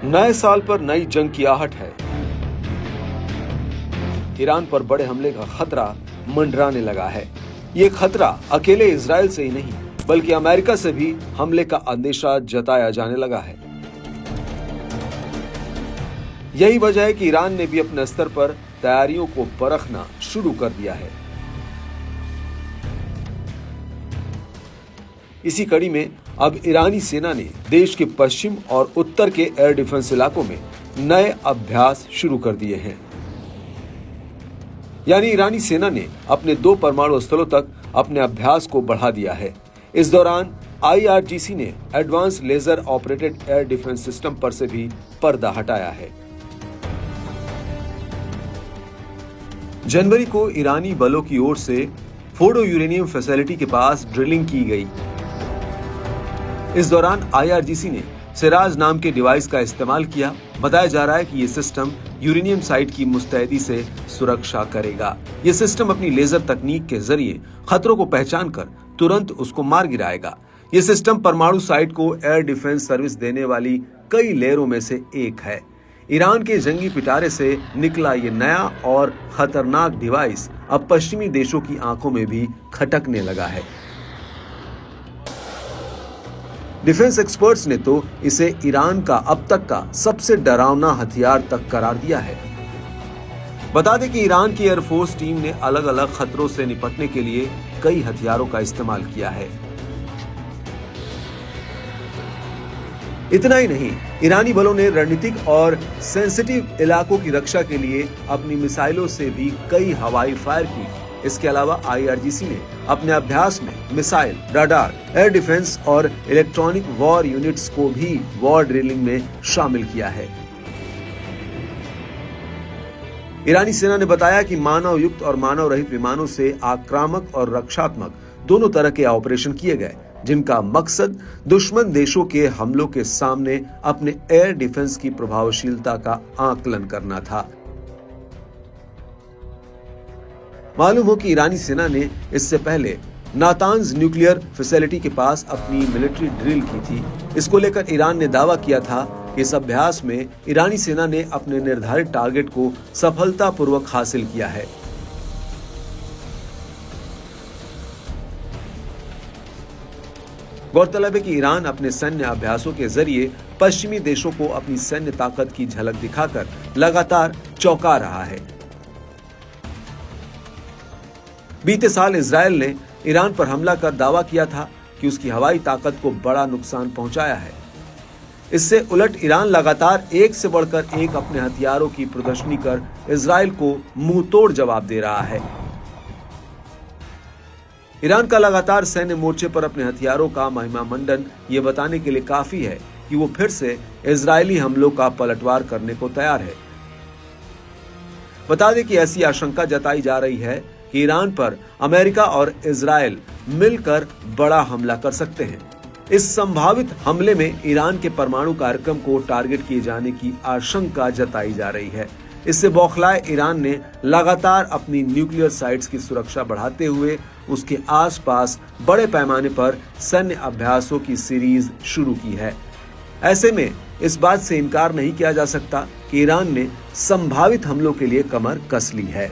नए साल पर नई जंग की आहट है। ईरान पर बड़े हमले का खतरा मंडराने लगा है। ये खतरा अकेले इजराइल से ही नहीं बल्कि अमेरिका से भी हमले का अंदेशा जताया जाने लगा है। यही वजह है कि ईरान ने भी अपने स्तर पर तैयारियों को परखना शुरू कर दिया है। इसी कड़ी में अब ईरानी सेना ने देश के पश्चिम और उत्तर के एयर डिफेंस इलाकों में नए अभ्यास शुरू कर दिए हैं। यानी ईरानी सेना ने अपने 2 परमाणु स्थलों तक अपने अभ्यास को बढ़ा दिया है। इस दौरान IRGC ने advance laser operated air defence system पर से भी पर्दा हटाया है। जनवरी को ईरानी बलों की ओर से फोर्डो यूरेनियम फैसिलिटी के पास ड्रिलिंग की गई। इस दौरान IRGC ने सिराज नाम के डिवाइस का इस्तेमाल किया। बताया जा रहा है कि यह सिस्टम यूरेनियम साइट की मुस्तैदी से सुरक्षा करेगा। यह सिस्टम अपनी लेजर तकनीक के जरिए खतरों को पहचान कर तुरंत उसको मार गिराएगा। यह सिस्टम परमाणु साइट को एयर डिफेंस सर्विस देने वाली कई लेयरों में से एक है। ईरान के जंगी पिटारे से निकला ये नया और खतरनाक डिवाइस अब पश्चिमी देशों की आंखों में भी खटकने लगा है। डिफेंस एक्सपर्ट्स ने तो इसे ईरान का अब तक का सबसे डरावना हथियार तक करार दिया है। बता दें कि ईरान की एयरफोर्स टीम ने अलग अलग खतरों से निपटने के लिए कई हथियारों का इस्तेमाल किया है। इतना ही नहीं, ईरानी बलों ने रणनीतिक और सेंसिटिव इलाकों की रक्षा के लिए अपनी मिसाइलों से भी कई हवाई फायर की। इसके अलावा IRGC ने अपने अभ्यास में मिसाइल, रडार, एयर डिफेंस और इलेक्ट्रॉनिक वॉर यूनिट्स को भी वॉर ड्रिलिंग में शामिल किया है। ईरानी सेना ने बताया कि मानव युक्त और मानव रहित विमानों से आक्रामक और रक्षात्मक दोनों तरह के ऑपरेशन किए गए, जिनका मकसद दुश्मन देशों के हमलों के सामने अपने एयर डिफेंस की प्रभावशीलता का आकलन करना था। मालूम हो कि ईरानी सेना ने इससे पहले नातांज न्यूक्लियर फैसिलिटी के पास अपनी मिलिट्री ड्रिल की थी। इसको लेकर ईरान ने दावा किया था कि इस अभ्यास में ईरानी सेना ने अपने निर्धारित टारगेट को सफलतापूर्वक हासिल किया है। गौरतलब है कि ईरान अपने सैन्य अभ्यासों के जरिए पश्चिमी देशों को अपनी सैन्य ताकत की झलक दिखाकर लगातार चौंका रहा है। बीते साल इजरायल ने ईरान पर हमला कर दावा किया था कि उसकी हवाई ताकत को बड़ा नुकसान पहुंचाया है। इससे उलट ईरान लगातार एक से बढ़कर एक अपने हथियारों की प्रदर्शनी कर इजरायल को मुंहतोड़ जवाब दे रहा है। ईरान का लगातार सैन्य मोर्चे पर अपने हथियारों का महिमामंडन ये बताने के लिए काफी है कि वो फिर से इजरायली हमलों का पलटवार करने को तैयार है। बता दें कि ऐसी आशंका जताई जा रही है कि ईरान पर अमेरिका और इजरायल मिलकर बड़ा हमला कर सकते हैं। इस संभावित हमले में ईरान के परमाणु कार्यक्रम को टारगेट किए जाने की आशंका जताई जा रही है। इससे बौखलाए ईरान ने लगातार अपनी न्यूक्लियर साइट्स की सुरक्षा बढ़ाते हुए उसके आसपास बड़े पैमाने पर सैन्य अभ्यासों की सीरीज शुरू की है। ऐसे में इस बात से इनकार नहीं किया जा सकता कि ईरान ने संभावित हमलों के लिए कमर कस ली है।